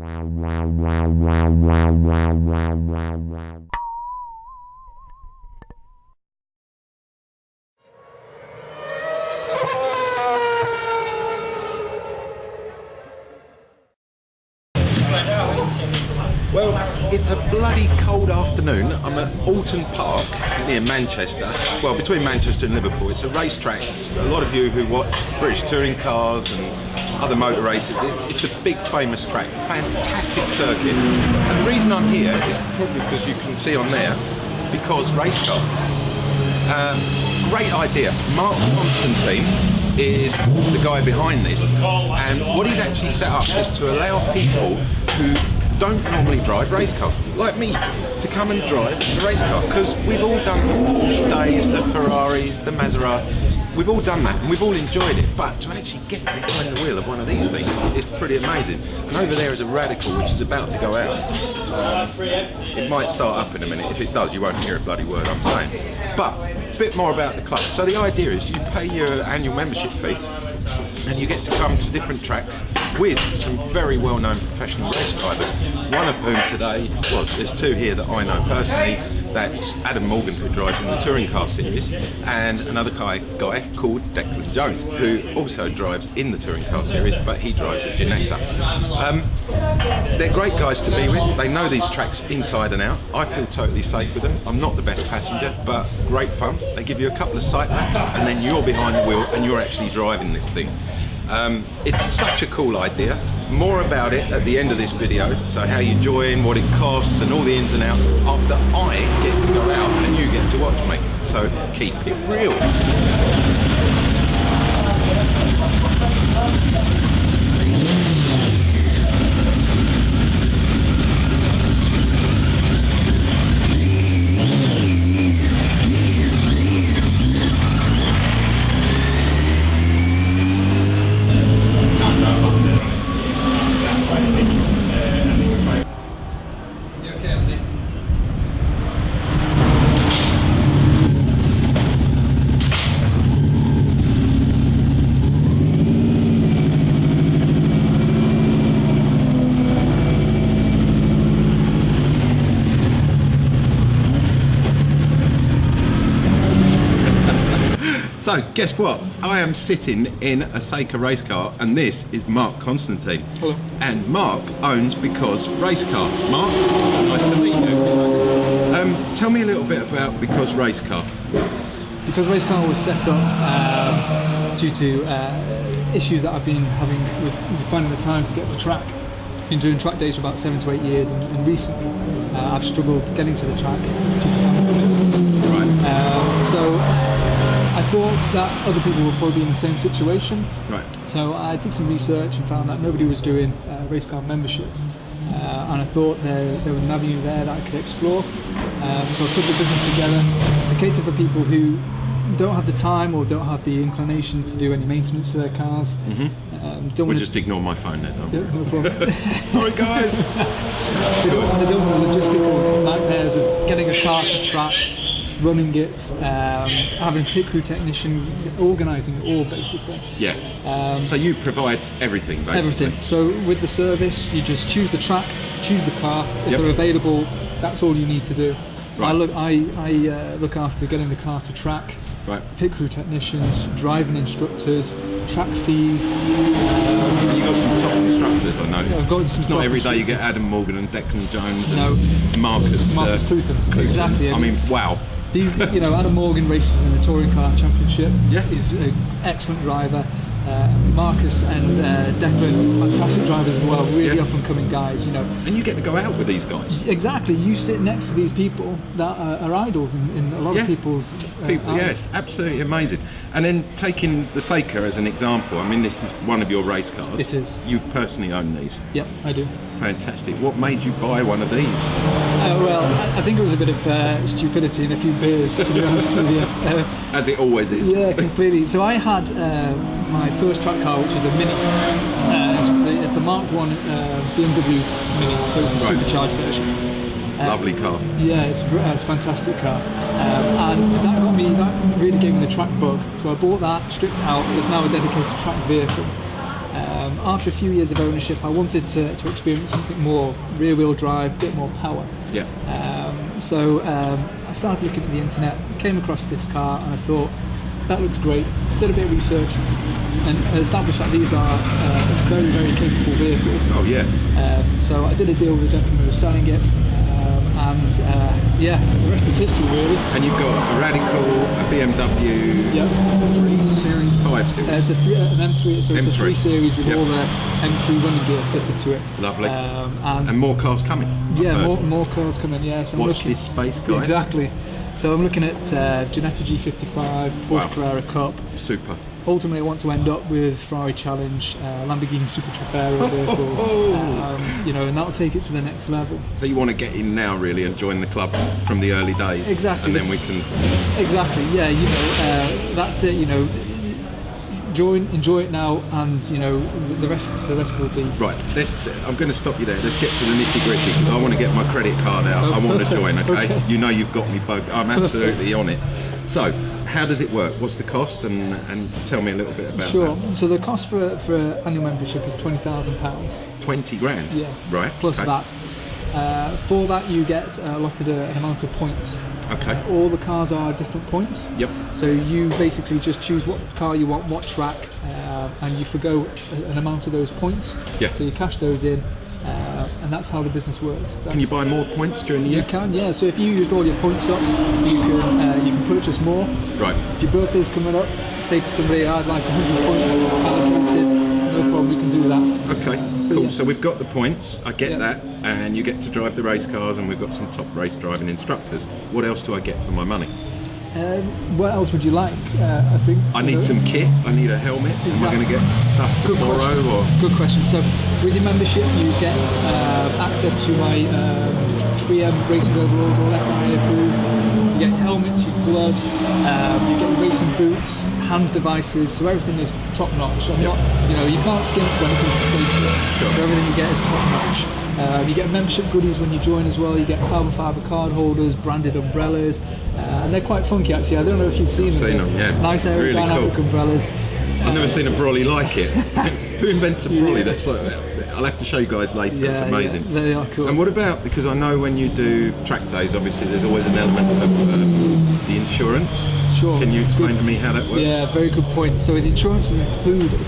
Well, it's a bloody cold afternoon. I'm at Oulton Park near Manchester, well, between Manchester and Liverpool. It's a racetrack. A lot of you who watch British touring cars and other motor races, it's a big famous track, fantastic circuit. And the reason I'm here is probably because you can see on there, because-racecar. Great idea. Mark Constantine is the guy behind this, and what he's actually set up is to allow people who don't normally drive race cars, like me, to come and drive a race car, because we've all done the Porsche days, the Ferraris, the Maserati, we've all done that and we've all enjoyed it, but to actually get behind the wheel of one of these things is pretty amazing. And over there is a Radical which is about to go out. It might start up in a minute. If it does, you won't hear a bloody word I'm saying. But a bit more about the club. So the idea is you pay your annual membership fee and you get to come to different tracks with some very well-known professional race drivers, one of whom today, well, there's two here that I know personally. That's Adam Morgan, who drives in the touring car series, and another guy called Andie Jones, who also drives in the touring car series, but he drives at Ginetta. They're great guys to be with. They know these tracks inside and out. I feel totally safe with them. I'm not the best passenger, but great fun. They give you a couple of sight laps, and then you're behind the wheel and you're actually driving this thing. It's such a cool idea. More about it at the end of this video, so how you join, what it costs, and all the ins and outs, after I get to go out and you get to watch me. So keep it real. So, guess what? I am sitting in a Saker race car, and this is Mark Constantine. Hello. And Mark owns because-racecar. Mark, nice to meet you. Tell me a little bit about because-racecar. Because-racecar was set up due to issues that I've been having with finding the time to get to track. Been doing track days for about 7 to 8 years, and recently I've struggled getting to the track due to family commitments. Right. So I thought that other people were probably in the same situation. Right. So I did some research and found that nobody was doing race car membership. And I thought there was an avenue there that I could explore. So I put the business together to cater for people who don't have the time or don't have the inclination to do any maintenance to their cars. We'll just ignore my phone then, don't we? No problem. Sorry guys! They don't have the logistical nightmares of getting a car to track, running it, having pit crew technician, organising it all basically. Yeah. So you provide everything basically? Everything. So with the service, you just choose the track, choose the car. If they're available, that's all you need to do. Right. I look after getting the car to track. Right. Pit crew technicians, driving instructors, track fees. You got some top instructors, I noticed. Yeah, I've got some it's not top every day you instructors. get Adam Morgan and Andie Jones and Marcus Cluton. Exactly. I mean, wow. These, Adam Morgan races in the Touring Car Championship. Yeah. He's an excellent driver. Marcus and Declan, fantastic drivers as well, really up and coming guys, And you get to go out with these guys. Exactly, you sit next to these people that are idols in a lot of people's people. Yes, absolutely amazing. And then taking the Saker as an example, I mean, this is one of your race cars. It is. You personally own these. Yep, I do. Fantastic. What made you buy one of these? Well, I think it was a bit of stupidity and a few beers, to be honest with you. As it always is. Yeah, completely. So I had my first track car, which is a Mini. It's the Mark 1 BMW Mini, so it's the supercharged version. Lovely car. Yeah, it's a fantastic car. And that really gave me the track bug. So I bought that, stripped it out. It's now a dedicated track vehicle. After a few years of ownership, I wanted to experience something more rear-wheel drive, a bit more power. Yeah. So I started looking at the internet, came across this car, and I thought, that looks great. Did a bit of research and established that these are very, very capable vehicles. Oh yeah. So I did a deal with the gentleman who was selling it, and the rest is history really. And you've got a Radical, a BMW, Yep. 3 Series, 5 Series. It's an M3, so it's a M3. 3 Series with Yep. all the M3 running gear fitted to it. Lovely. And And more cars coming. I've yeah, heard. more cars coming. Yeah, so I'm Watch looking, this space, guys. exactly. So I'm looking at Ginetta G55, Porsche Wow. Carrera Cup. Super. Ultimately, I want to end up with Ferrari Challenge, Lamborghini Super Trofeo vehicles, and that'll take it to the next level. So you want to get in now, really, and join the club from the early days. Exactly. And then we can. Exactly. Yeah. That's it. Enjoy it now, and the rest will be. Right. I'm going to stop you there. Let's get to the nitty gritty because I want to get my credit card out. Oh, I want to perfect. join. Okay? Okay. You know you've got me bugged. I'm absolutely on it. So, how does it work? What's the cost? And tell me a little bit about Sure. that. So the cost for annual membership is £20,000. 20 grand. Yeah. Right. Plus okay. that. For that, you get allotted an amount of points. Okay. All the cars are different points. Yep. So you basically just choose what car you want, what track, and you forgo an amount of those points. Yeah. So you cash those in, and that's how the business works. Can you buy more points during the You year? can, yeah. So if you used all your point slots, you can purchase more. Right. If your birthday's coming up, say to somebody, I'd like 100 points allocated. No problem, we can do that. Okay, So, cool. yeah. So we've got the points, I get Yeah. that, and you get to drive the race cars, and we've got some top race driving instructors. What else do I get for my money? What else would you like? I think I need some kit, I need a helmet. Am I Exactly. going to get stuff to Good borrow? question. Or Good question. So with your membership, you get access to my 3M racing overalls, all FIA approved. You get helmets, your gloves, you get racing boots, hands devices, so everything is top notch. I'm not, you can't skimp when it comes to safety. Sure. So everything you get is top notch. You get membership goodies when you join as well. You get carbon fibre card holders, branded umbrellas, and they're quite funky actually. I don't know if you've seen them. seen them, yeah. Nice Really aerodynamic cool. umbrellas. I've never seen a brolly like it. Who invents a brolly? That's like, I'll have to show you guys later. It's amazing. Yeah, they are cool. And what about, because I know when you do track days, obviously there's always an element of the insurance. Sure. Can you explain to me how that works? Yeah, very good point. So the insurance is included in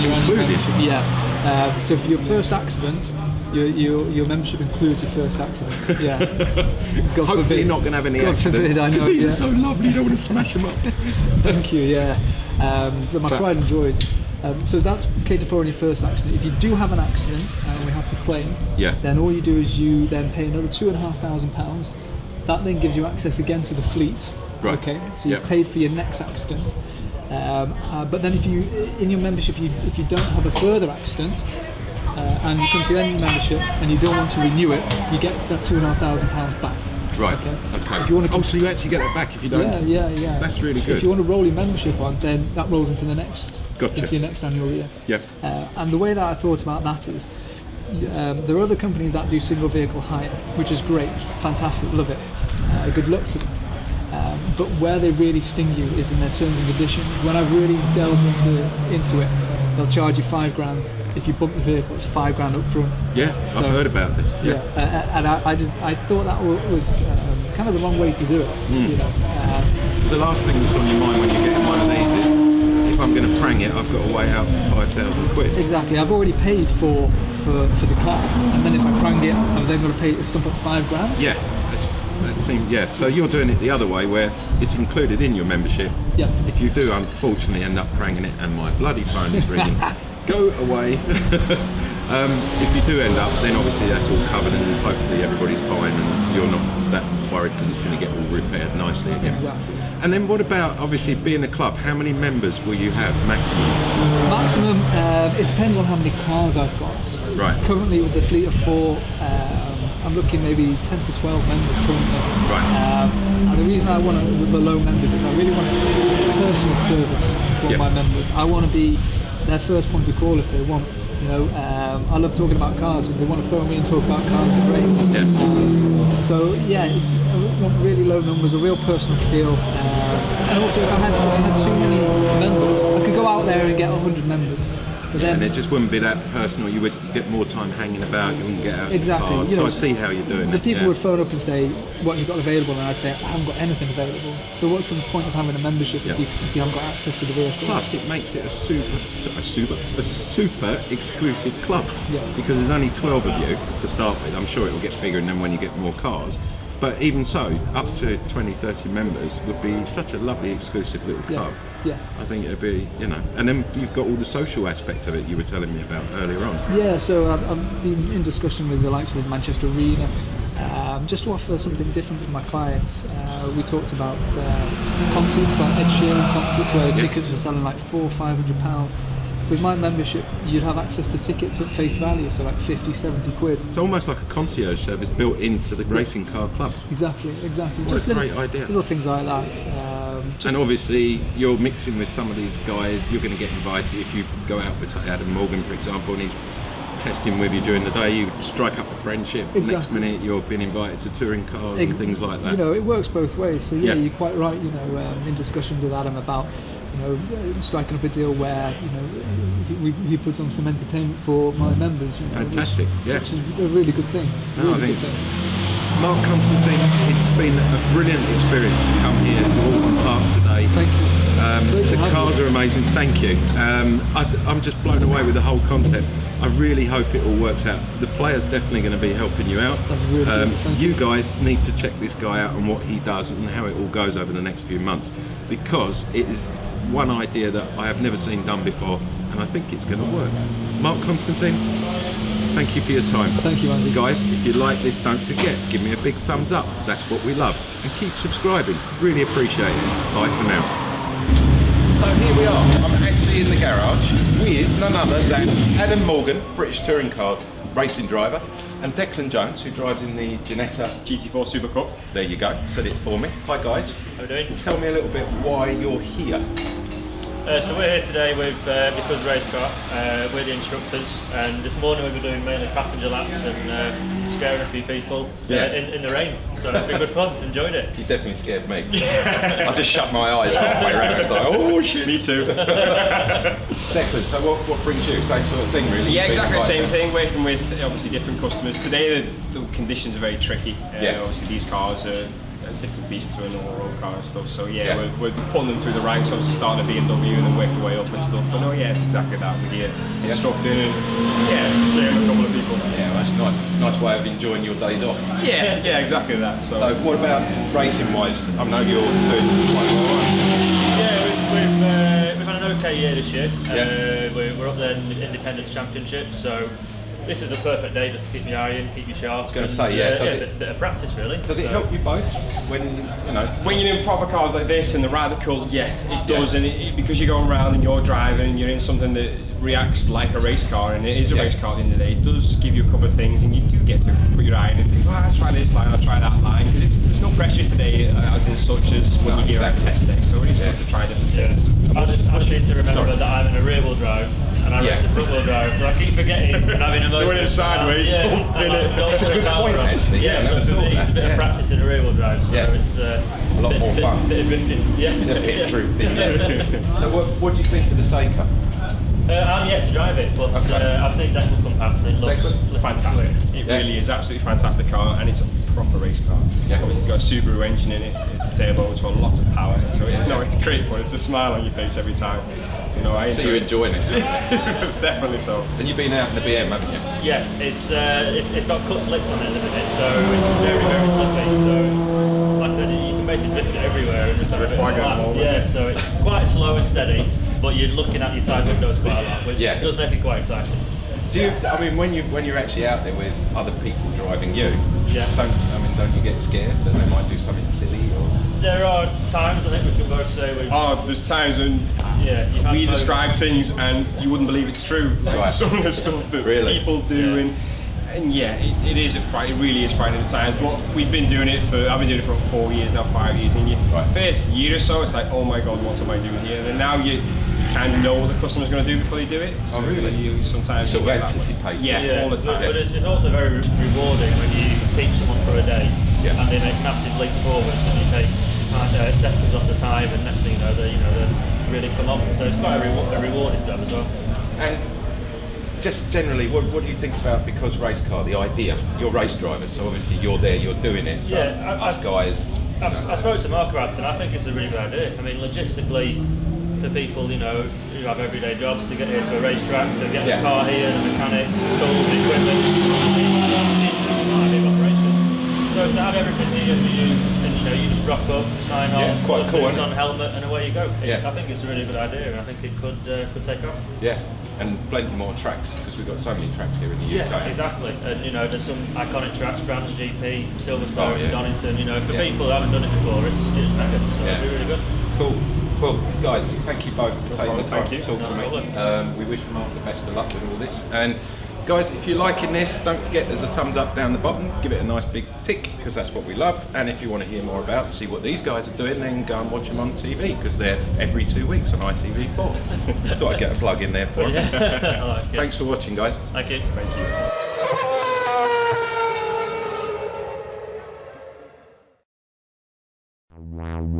your annual Included? membership. Yeah. So for your first accident, your membership includes your first accident. Yeah. God Hopefully forbid. you're not going to have any God accidents. forbid, I know. Because these yeah. are so lovely, you don't want to smash them up. Thank you. Yeah. They're my pride and joys. So that's catered for on your first accident. If you do have an accident and we have to claim, Yeah. then all you do is you then pay another £2,500. That then gives you access again to the fleet. Right. Okay. So you've Yep. paid for your next accident. But then if you, in your membership, if you don't have a further accident, and you come to the end of your membership and you don't want to renew it, you get that £2,500 back. Right. Okay. Okay. If you want to So you actually get it back if you don't. yeah. That's really good. If you want to roll your membership on, then that rolls into the next, Gotcha. into your next annual year. Yep. And the way that I thought about that is, there are other companies that do single vehicle hire, which is great, fantastic, love it. Good luck to them. But where they really sting you is in their terms and conditions. When I've really delved into it, they'll charge you £5,000 if you bump the vehicle. It's £5,000 up front. Yeah, So- I've heard about this. Yeah. And I thought that was kind of the wrong way to do it. So the last thing that's on your mind when you get in one of these is, if I'm going to prang it, I've got to weigh out 5,000 quid. Exactly. I've already paid for the car, and then if I prang it, I'm then going to pay stump up £5,000. Yeah, that seems, yeah. So you're doing it the other way, where it's included in your membership. Yeah. If you do unfortunately end up pranging it, and my bloody phone is ringing, go away. If you do end up, then obviously that's all covered, and hopefully everybody's fine, and you're not that worried because it's going to get all repaired nicely again. Exactly. And then what about, obviously, being a club? How many members will you have maximum? Maximum, it depends on how many cars I've got. Right. Currently with the fleet of 4, I'm looking maybe 10 to 12 members currently. Right. And the reason I want the low members is I really want personal service for Yeah. my members. I want to be their first point of call if they want. I love talking about cars. If they want to phone me and talk about cars, great. Yeah. So yeah, I want really low numbers, a real personal feel, and also if I had too many members, I could go out there and get 100 members, But and it just wouldn't be that personal. You would get more time hanging about. You wouldn't get out. Exactly. Of the car. So I see how you're doing the it. The people yeah. would phone up and say, "What have you got available?" And I'd say, "I haven't got anything available." So what's the point of having a membership if you haven't got access to the vehicle? Plus, it makes it a super exclusive club. Yes. Because there's only 12 of you to start with. I'm sure it will get bigger, and then when you get more cars. But even so, up to 20, 30 members would be such a lovely exclusive little club. Yeah. I think it'd be, and then you've got all the social aspect of it you were telling me about earlier on. Yeah, so I've been in discussion with the likes of Manchester Arena, just to offer something different for my clients. We talked about concerts, like Ed Sheeran concerts, where tickets were selling like £400 or £500. With my membership, you'd have access to tickets at face value, so like 50, 70 quid. It's almost like a concierge service built into the racing car club. Exactly. What Just a great idea. Little things like that. And obviously, you're mixing with some of these guys. You're going to get invited if you go out with Adam Morgan, for example, and he's testing with you during the day. You strike up a friendship. Exactly. Next minute, you're being invited to touring cars and things like that. It works both ways. So yeah, you're quite right. In discussion with Adam about striking up a deal where he puts on some entertainment for my members. Fantastic. Which is a really good thing. No, I think so. Mark Constantine, it's been a brilliant experience to come here to Oulton Park today. Thank you. The cars are amazing, thank you. I'm just blown away with the whole concept. I really hope it all works out. The player's definitely going to be helping you out. That's really good. You guys need to check this guy out and what he does and how it all goes over the next few months, because it is one idea that I have never seen done before, and I think it's going to work. Mark Constantine, thank you for your time. Thank you, Andy. Guys, if you like this, don't forget, give me a big thumbs up. That's what we love. And keep subscribing. Really appreciate it. Bye for now. So here we are. I'm actually in the garage with none other than Adam Morgan, British touring car racing driver, and Declan Jones, who drives in the Ginetta GT4 Super Cup. There you go, said it for me. Hi guys. How are we doing? Tell me a little bit why you're here. So we're here today with because-racecar. We're the instructors, and this morning we've been doing mainly passenger laps and scaring a few people in the rain. So it's been good fun. Enjoyed it. You definitely scared me. I just shut my eyes halfway around. I was like, oh shit. Me too. Declan, so what brings you? Same sort of thing, really? Yeah, exactly the same thing. Working with obviously different customers. Today the conditions are very tricky. Obviously these cars are a different beast to a normal road car and stuff. So we're putting them through the ranks. Obviously starting at BMW and then worked our way up and stuff. But no, it's exactly that. We're here instructing and scaring a couple of people. Yeah, well, that's a nice way of enjoying your days off. Yeah, exactly that. So what about racing wise? I know you're doing quite well, right? Yeah, we've had an okay year this year. We're up there in the Independence Championship, so this is a perfect day just to keep your eye in, keep you sharp. I was going to say, does it? Bit of practice, really. Does it help you both when when you're in proper cars like this and the Radical? Yeah, it does, and because you're going around and you're driving and you're in something that reacts like a race car, and it is a race car at the end of the day. It does give you a couple of things, and you do get to put your eye in and think, I'll try this line, I'll try that line, because there's no pressure today as in such as when you hear a test day. So it is good to try different things. I just need to remember that I'm in a rear wheel drive and I race a front wheel drive, so I keep forgetting and having a motor. Doing it sideways. That's a good point, actually. So for me, it's a bit of practice in a rear wheel drive, so it's a lot more fun. Bit of drifting. A bit of drifting. So what do you think of the Saker? I'm yet to drive it, but I've seen Declan come past. It looks Fantastic. It really is absolutely fantastic car, and it's a proper race car. Obviously it's got a Subaru engine in it. It's turbo, it's got a lot of power. So it's it's great fun. It's a smile on your face every time. So, I see you enjoying it. Definitely so. And you've been out in the BM, haven't you? Yeah, it's got cut slicks on it at the minute, so it's very, very slippy. So like I said, you can basically drift it everywhere. It's just a flag at the moment. Yeah, so it's quite slow and steady, but you're looking at your side windows quite a lot, which does make it quite exciting. When you're actually out there with other people driving you, don't you get scared that they might do something silly? Or there are times, I think we can both say there's times when we describe things and you wouldn't believe it's true. Like some of the stuff that people do, and it is it really is frightening at times. But I've been doing it for 4 years now, 5 years, and first year or so it's like, oh my god, what am I doing here? And now you kind of know what the customer's going to do before they do it. So really? You sometimes sort of anticipate. All the time. But it's also very rewarding when you teach someone for a day and they make massive leaps forwards, and you take seconds off the time, and next thing you know, they really come on. So it's quite a rewarding job as well. And just generally, what do you think about Because Race Car, the idea? You're race drivers, so obviously you're there, you're doing it. Yeah, us guys. I spoke to Mark about it, and I think it's a really good idea. I mean, logistically, for people, you know, who have everyday jobs, to get here to a racetrack, to get the car here, the mechanics, tools, equipment, it's not a big operation. So to have everything here for you, and you know, you just rock up, sign off, quite cool, suits on, helmet, and away you go. I think it's a really good idea, and I think it could take off. Yeah, and plenty more tracks, because we've got so many tracks here in the UK. Yeah, exactly. And you know, there's some iconic tracks, Brands GP, Silverstone, Donington. You know, for people who haven't done it before, it's mega. So it'll be really good. Cool. Well, guys, thank you both for taking the time to talk to me. Problem. We wish Mark the best of luck with all this. And guys, if you're liking this, don't forget there's a thumbs up down the bottom. Give it a nice big tick, because that's what we love. And if you want to hear more about and see what these guys are doing, then go and watch them on TV, because they're every 2 weeks on ITV4. I thought I'd get a plug in there for them. I like it. Thanks for watching, guys. Thank you. Thank you. Wow.